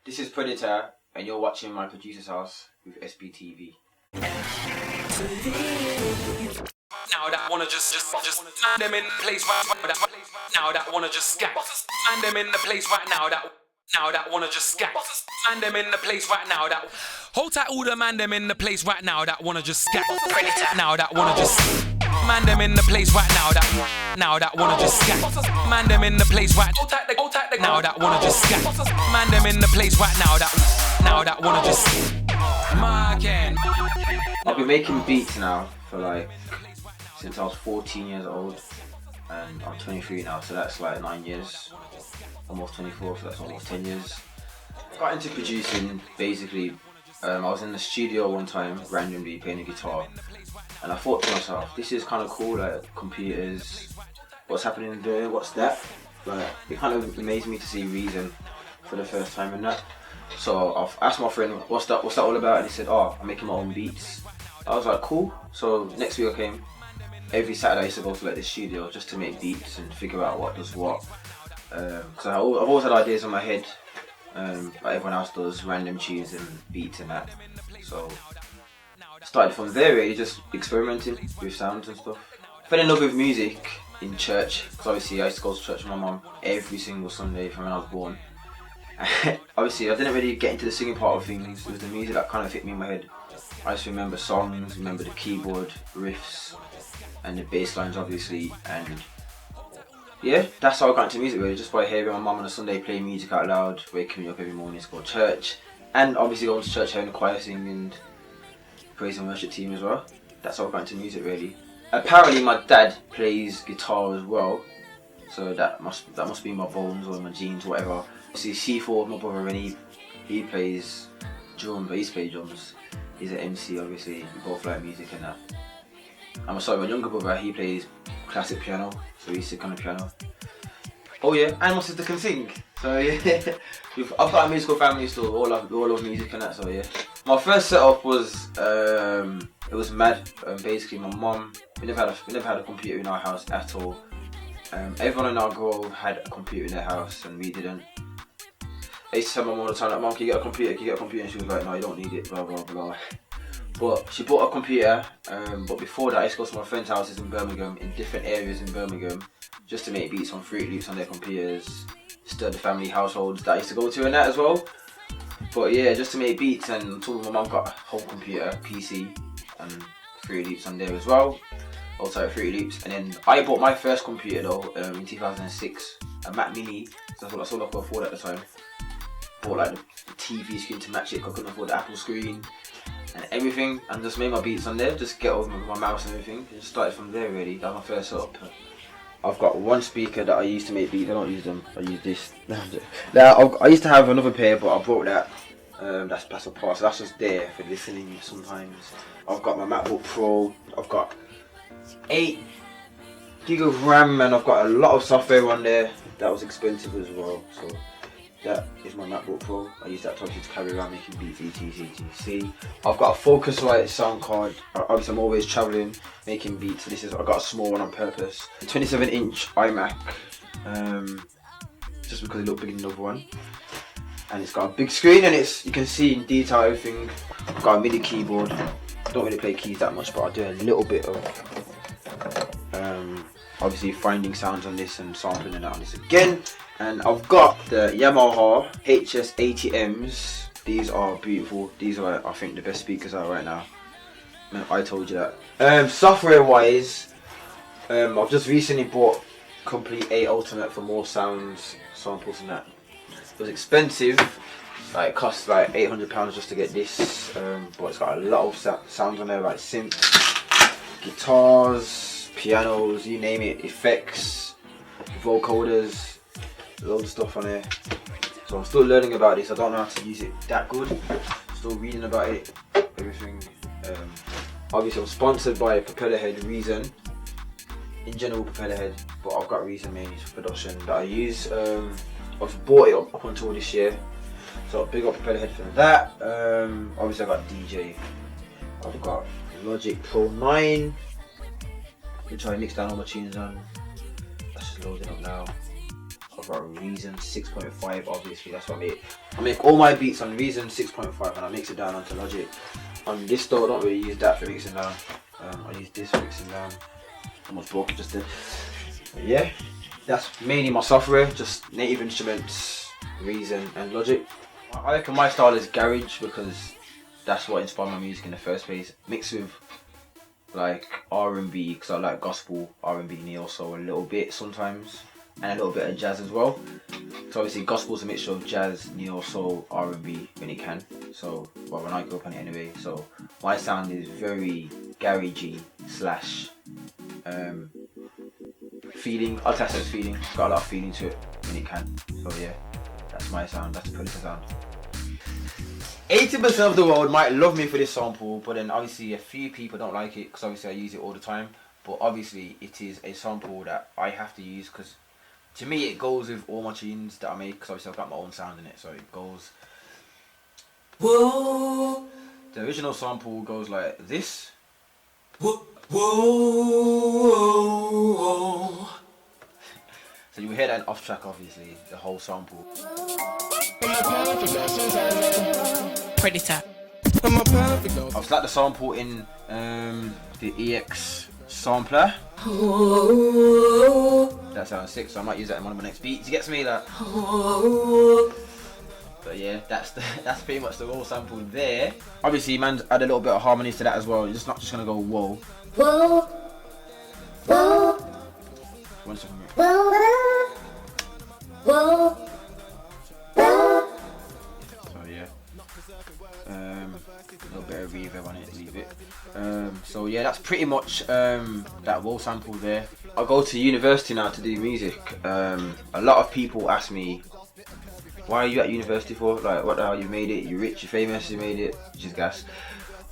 This is Preditah, and you're watching my producer's house with SBTV. Now that wanna just man them in the place right now that wanna just scat. Man them in the place right now that wanna just scat. Man them in the place right now that hold tight all the man them in the place right now that wanna just scat. Now that wanna just man them in the place right now that wanna just scat. Man them in the place right now that wanna just scat. Man them in the place right now that wanna just marking. I've been making beats now for like since I was 14 years old, and I'm 23 now, so that's like 9 years. Almost 24, so that's almost 10 years. Got into producing basically. I was in the studio one time, randomly playing a guitar, and I thought to myself, this is kind of cool, like computers, what's happening there, what's that? Like, it kind of amazed me to see Reason for the first time in that. So I've asked my friend, what's that all about? And he said, oh, I'm making my own beats. I was like, cool. So next week I came. Every Saturday I used to go to like the studio just to make beats and figure out what does what. Because I've always had ideas in my head, like everyone else does, random tunes and beats and that. So started from there really, just experimenting with sounds and stuff. Fell in love with music in church, because obviously I used to go to church with my mum every single Sunday from when I was born. Obviously I didn't really get into the singing part of things, it was the music that kind of hit me in my head. I just remember songs, remember the keyboard, riffs, and the bass lines obviously, and yeah, that's how I got into music really, just by hearing my mum on a Sunday play music out loud, waking me up every morning to go to church, and obviously going to church hearing the choir sing and praise and worship team as well. That's how I got into music really. Apparently my dad plays guitar as well, so that must be in my bones or in my genes, whatever. See C4, my brother, and he plays drums, but he's played drums. He's an MC obviously, we both like music and that. I'm sorry, my younger brother, he plays classic piano, so he's sick on the piano. Oh yeah, and my sister can sing. So yeah, I've got a musical family still, all love music and that, so yeah. My first setup was, it was mad. Basically my mum, we never had a computer in our house at all. Everyone in our grove had a computer in their house and we didn't. I used to tell my mum all the time, like, Mum, can you get a computer? And she was like, no, you don't need it, blah blah blah. But she bought a computer, but before that I used to go to my friends' houses in Birmingham, in different areas in Birmingham, just to make beats on Fruit Loops on their computers, stir the family households that I used to go to and that as well. But yeah, just to make beats, and until my mum got a home computer, PC, and Fruit Loops on there as well. Also Fruit Loops, and then I bought my first computer though in 2006, a Mac Mini, so that's what I sold off afford at the time. Bought like the TV screen to match it, because I couldn't afford the Apple screen and everything, and just made my beats on there, just get over my mouse and everything, and just started from there really. That was my first setup. I've got one speaker that I used to make beats, I don't use them, I use this. Now, I used to have another pair, but I brought that, that's past the part, so that's just there for listening sometimes. I've got my MacBook Pro, I've got 8 gig of RAM, and I've got a lot of software on there that was expensive as well. So that is my MacBook Pro. I use that to carry around making beats, etc. I've got a Focusrite sound card. Obviously I'm always travelling, making beats. I've got a small one on purpose. A 27-inch iMac, just because it looked bigger than the other one. And it's got a big screen, and you can see in detail everything. I've got a MIDI keyboard. I don't really play keys that much, but I do a little bit of obviously finding sounds on this and sampling and that on this again. And I've got the Yamaha HS80Ms. These are beautiful. These are, I think, the best speakers out right now. I told you that. Software wise, I've just recently bought Complete 8 Ultimate for more sounds, samples and that. It was expensive, like it cost like £800 just to get this, but it's got a lot of sounds on there, like synths, guitars, pianos, you name it, effects, vocoders, loads of stuff on there. So I'm still learning about this. I don't know how to use it that good. Still reading about it, everything. Obviously I'm sponsored by Propellerhead Reason, in general Propellerhead, but I've got Reason mainly for production that I use. I've bought it up until this year, so big up Propellerhead for that. Obviously I've got DJ. I've got Logic Pro 9, which I mix down all my tunes on. That's just loading up now. I've about Reason 6.5. Obviously, that's what I make all my beats on Reason 6.5, and I mix it down onto Logic. On this though, I don't really use that for mixing down. I use this for mixing down. How much broken just did. But yeah, that's mainly my software, just Native Instruments, Reason, and Logic. I reckon my style is garage because that's what inspired my music in the first place. Mixed with like R&B, because I like gospel, R&B, neo soul a little bit sometimes, and a little bit of jazz as well. So obviously gospel's a mixture of jazz, neo soul, R&B when it can. So well, when I grew up on it anyway. So my sound is very garagey slash feeling. I'll test it as feeling. It's got a lot of feeling to it when it can. So yeah, that's my sound. That's the Preditah sound. 80% of the world might love me for this sample, but then obviously a few people don't like it because obviously I use it all the time. But obviously it is a sample that I have to use because to me it goes with all my tunes that I make, because obviously I've got my own sound in it, so it goes. Whoa. The original sample goes like this. Whoa, whoa. So you will hear that off track, obviously, the whole sample. Preditah. I've slapped the sample in the EX sampler. That sounds sick, so I might use that in one of my next beats. It gets me that. But yeah, that's pretty much the raw sample there. Obviously, man, add a little bit of harmonies to that as well. You're just not just gonna go whoa. Whoa. Whoa. 1 second. Whoa. Whoa. A little bit of reverb on it, leave it. So yeah, that's pretty much that wall sample there. I go to university now to do music. A lot of people ask me, why are you at university for? Like, what the hell, you made it, you're rich, you're famous, you made it, which is gas.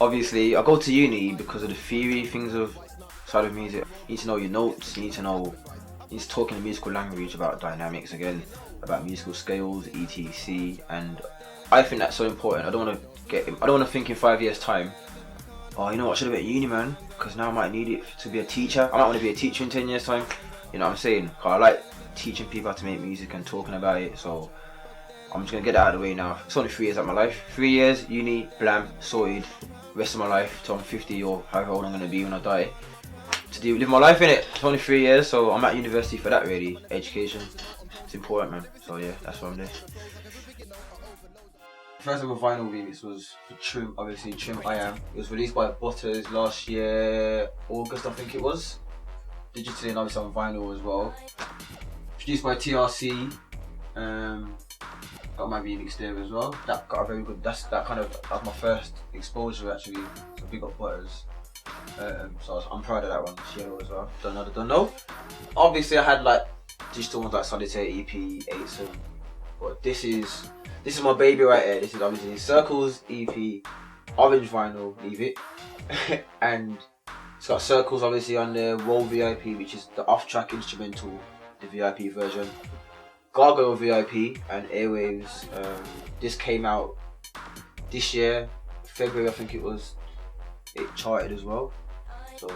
Obviously, I go to uni because of the theory things of side of music. You need to know your notes, you need to talk in a musical language about dynamics again, about musical scales, etc. And I think that's so important. I don't want to think in 5 years time, oh, you know what, I should have been at uni, man, because now I might need it to be a teacher. I might want to be a teacher in 10 years time. You know what I'm saying? Cause I like teaching people how to make music and talking about it. So I'm just gonna get that out of the way now. It's only 3 years of my life. 3 years, uni, blam, sorted. Rest of my life till I'm 50 or however old I'm gonna be when I die. To live my life in it. It's only 3 years, so I'm at university for that really. Education. It's important, man. So yeah, that's what I'm doing. First ever vinyl release was for Trim, obviously Trim I Am. It was released by Butters last year, August I think it was. Digitally and obviously on vinyl as well. Produced by TRC. Got my remix there as well. That got a very good, that was my first exposure actually. So big up Butters. So I'm proud of that one. Yellow as well. Don't know. Obviously I had like digital ones like Solitaire EP, 8-7. But this is my baby right here. This is obviously Circles EP, orange vinyl, leave it. And it's got Circles obviously on there, Roll VIP, which is the off-track instrumental, the VIP version. Gargoyle VIP and Airwaves. This came out this year, February I think it was. It charted as well. So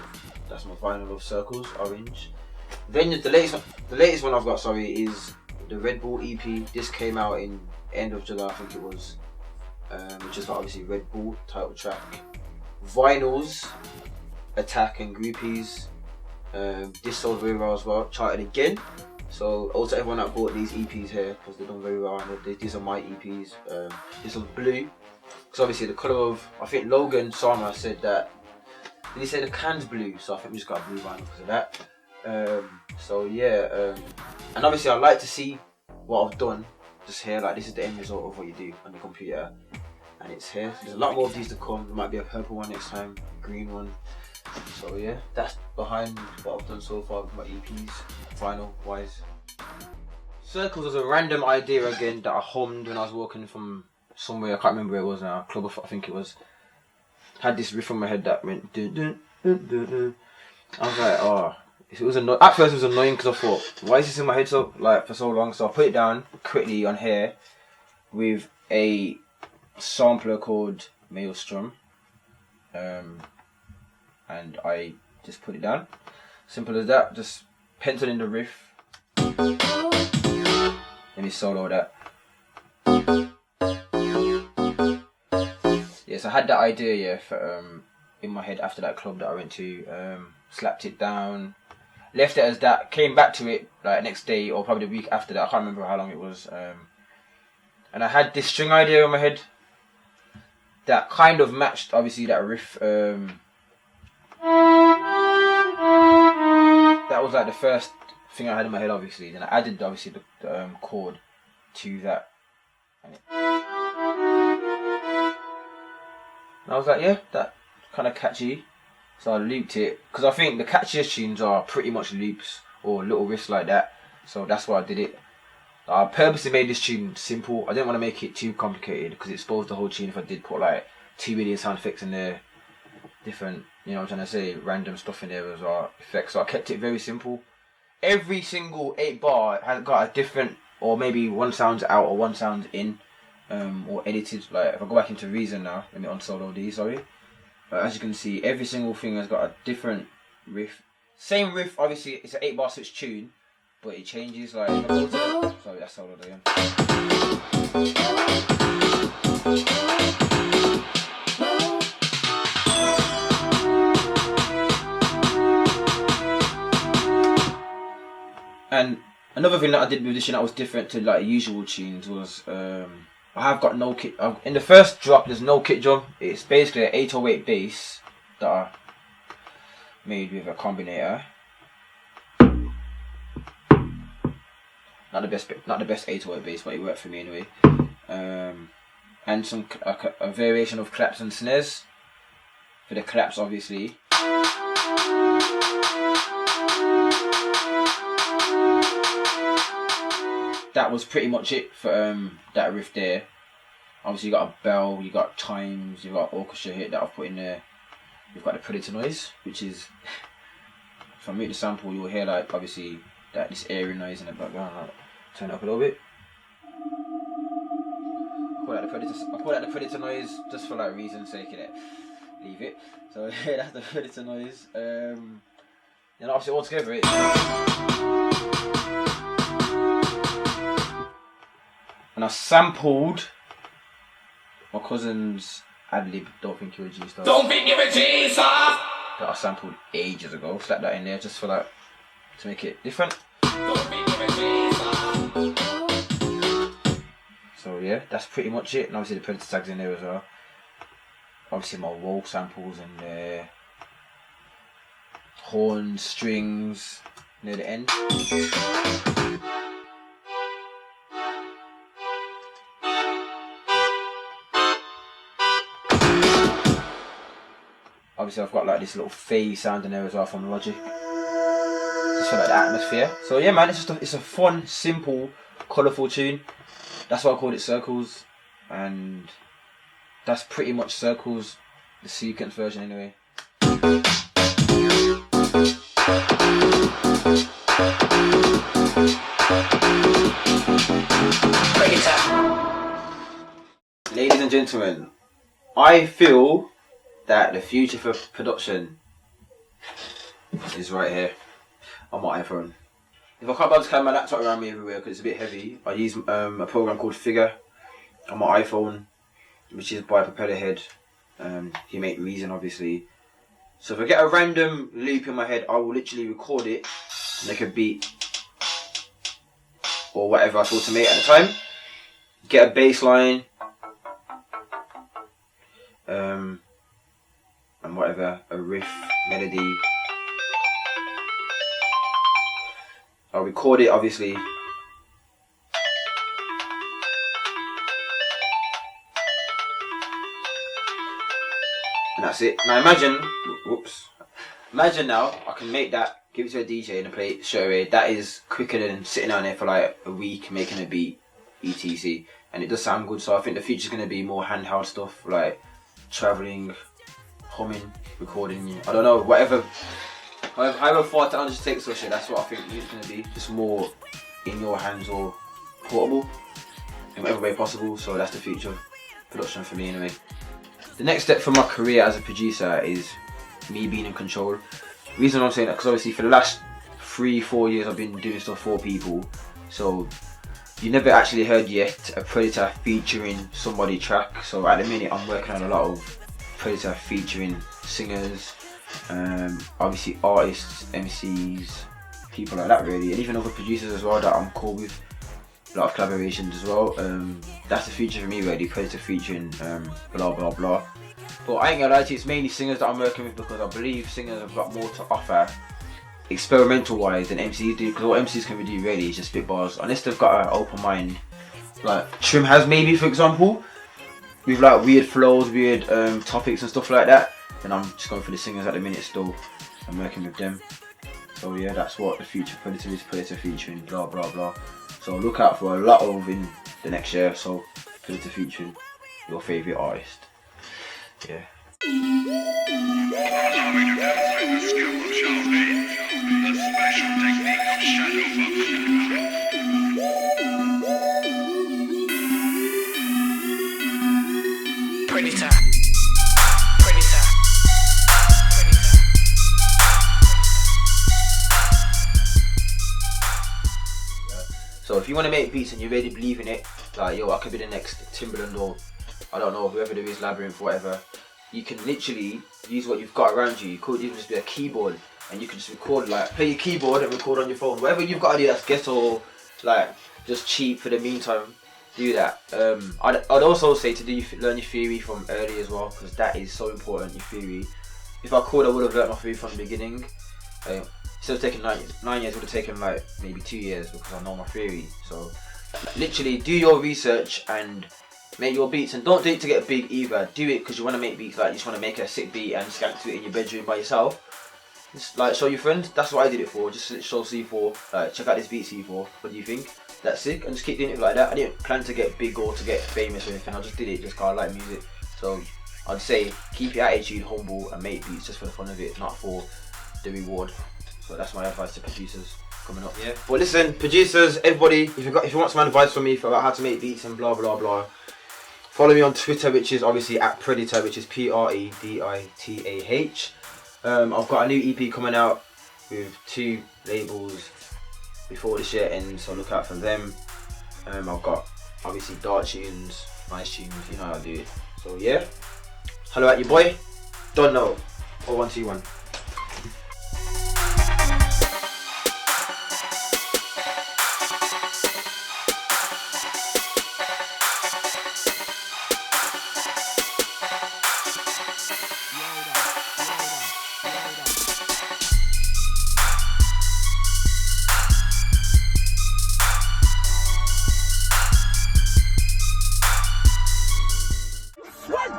that's my vinyl of Circles, orange. Then the latest one I've got, is the Red Bull EP. This came out in end of July, I think it was. Which is obviously Red Bull title track. Vinyls, Attack and Groupies. This sold very well as well, charted again. So also everyone that bought these EPs here, because they've done very well. These are my EPs. This was blue, because obviously the colour of, I think Logan Sama said that, did he say the can's blue? So I think we just got a blue vinyl because of that. So yeah, and obviously I like to see what I've done just here, like this is the end result of what you do on the computer, and it's here. So there's a lot more of these to come. There might be a purple one next time, green one. So yeah, that's behind what I've done so far with my EPs, vinyl wise. Circles was a random idea again that I hummed when I was walking from somewhere, I can't remember where it was now, club I think it was. Had this riff on my head that went dun, dun, dun, dun, dun. I was like, oh, at first it was annoying because I thought, why is this in my head for so long? So I put it down quickly on here with a sampler called Maelstrom, and I just put it down. Simple as that. Just pencil in the riff. Let me solo that. Yes, I had that idea, for, in my head after that club that I went to. Slapped it down, left it as that, came back to it like next day or probably the week after that. I can't remember how long it was. And I had this string idea in my head that kind of matched, obviously, that riff. That was like the first thing I had in my head, obviously. Then I added, obviously, the chord to that. And I was like, yeah, that kind of catchy. So I looped it, because I think the catchiest tunes are pretty much loops or little riffs like that. So that's why I did it. I purposely made this tune simple. I didn't want to make it too complicated, because it exposed the whole tune if I did put like 2 million sound effects in there. Different, you know what I'm trying to say, random stuff in there as well, effects. So I kept it very simple. Every single 8 bar has got a different, or maybe one sound's out or one sound's in, or edited. Like if I go back into Reason now, let me unsolo these, sorry. As you can see, every single thing has got a different riff. Same riff, obviously, it's an 8 bar switch tune, but it changes. Like, if I go to, sorry, that's solo again. And another thing that I did with this tune that was different to like usual tunes was I have got no kit. In the first drop, there's no kit drum. It's basically an 808 bass that I made with a combinator. Not the best 808 bass, but it worked for me anyway. And some a variation of claps and snares. For the claps, obviously. That was pretty much it for that riff there. Obviously you got a bell, you got chimes, you got orchestra hit that I've put in there. You've got the Preditah noise, which is, if I mute the sample, you'll hear like obviously that this airy noise in the background. Like, turn it up a little bit. I call that the Preditah noise just for like reason's sake, innit? Leave it. So yeah, that's the Preditah noise. And obviously all together it. And I sampled my cousin's ad-lib, Don't Think You're a G-Star. Don't think you're a G-Star! That I sampled ages ago. Slap that in there just for like, to make it different. Don't think you're a G-Star! So yeah, that's pretty much it. And obviously the Preditah tags in there as well. Obviously my roll samples in there. Horns, strings, near the end. Obviously I've got like this little phase sound in there as well from Logic. Just for like the atmosphere. So yeah man, it's a fun, simple, colourful tune. That's why I called it Circles. And that's pretty much Circles, the sequence version anyway. Ladies and gentlemen, I feel that the future for production is right here on my iPhone. If I can't be able to carry my laptop around me everywhere because it's a bit heavy, I use a program called Figure on my iPhone, which is by Propellerhead. He made Reason, obviously. So if I get a random loop in my head, I will literally record it, make a beat or whatever I thought to make at the time. Get a bass line. And whatever, a riff, melody. I'll record it, obviously. And that's it. Now imagine, imagine now I can make that, give it to a DJ and play it straight away. That is quicker than sitting down there for like a week making a beat, etc. And it does sound good, so I think the future's going to be more handheld stuff, like travelling, humming, recording, I don't know, whatever. However far technology takes us, that's what I think it's going to be. Just more in your hands or portable in whatever way possible. So that's the future of production for me anyway. The next step for my career as a producer is me being in control. The reason I'm saying that, because obviously for the last 3-4 years I've been doing stuff for people. So you never actually heard yet a Preditah featuring somebody track. So at the minute I'm working on a lot of Preditah featuring singers, obviously artists, MCs, people like that really, and even other producers as well that I'm cool with. A lot of collaborations as well. That's the future for me really, Preditah featuring blah blah blah. But I ain't gonna lie to you, it's mainly singers that I'm working with because I believe singers have got more to offer experimental wise than MCs do, because what MCs can do really is just spit bars, unless they've got an open mind like Trim has maybe, for example, with like weird flows, weird topics and stuff like that. Then I'm just going for the singers at the minute still. I'm working with them. So yeah, that's what the future Preditah is, Preditah featuring blah blah blah. So look out for a lot of in the next year. So Preditah featuring your favourite artist. Yeah. Preditah. So if you want to make beats and you really believe in it, like yo, I could be the next Timberland or I don't know, whoever there is, Labyrinth, whatever, you can literally use what you've got around you. You could even just be a keyboard and you can just record, like play your keyboard and record on your phone. Whatever you've got to do that's ghetto, like just cheap for the meantime, do that. I'd also say to learn your theory from early as well, because that is so important, your theory. If I could, I would have learned my theory from the beginning. Instead of taking 9 years, it would have taken like maybe 2 years because I know my theory. So literally do your research and make your beats, and don't do it to get big either. Do it because you want to make beats, like you just want to make a sick beat and skank to it in your bedroom by yourself. Just like show your friends. That's what I did it for. Just show C4, like check out this beat C4. What do you think? That's sick, and just keep doing it like that. I didn't plan to get big or to get famous or anything. I just did it just because I like music. So I'd say keep your attitude humble and make beats just for the fun of it, not for the reward. So that's my advice to producers coming up. Yeah. But listen, producers, everybody, if you want some advice from me about how to make beats and blah blah blah, follow me on Twitter, which is obviously at Preditah, which is Preditah. I've got a new EP coming out with 2 labels before this year ends, so look out for them. I've got obviously dark tunes, nice tunes, you know how to do it. So yeah, hello at your boy. Don't know. 0121.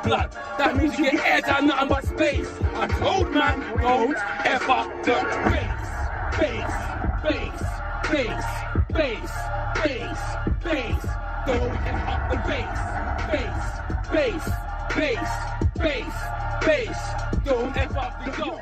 Blood. That means you get air down nothing but space. A cold man won't ever the bass. Don't up the bass. Don't ever the go.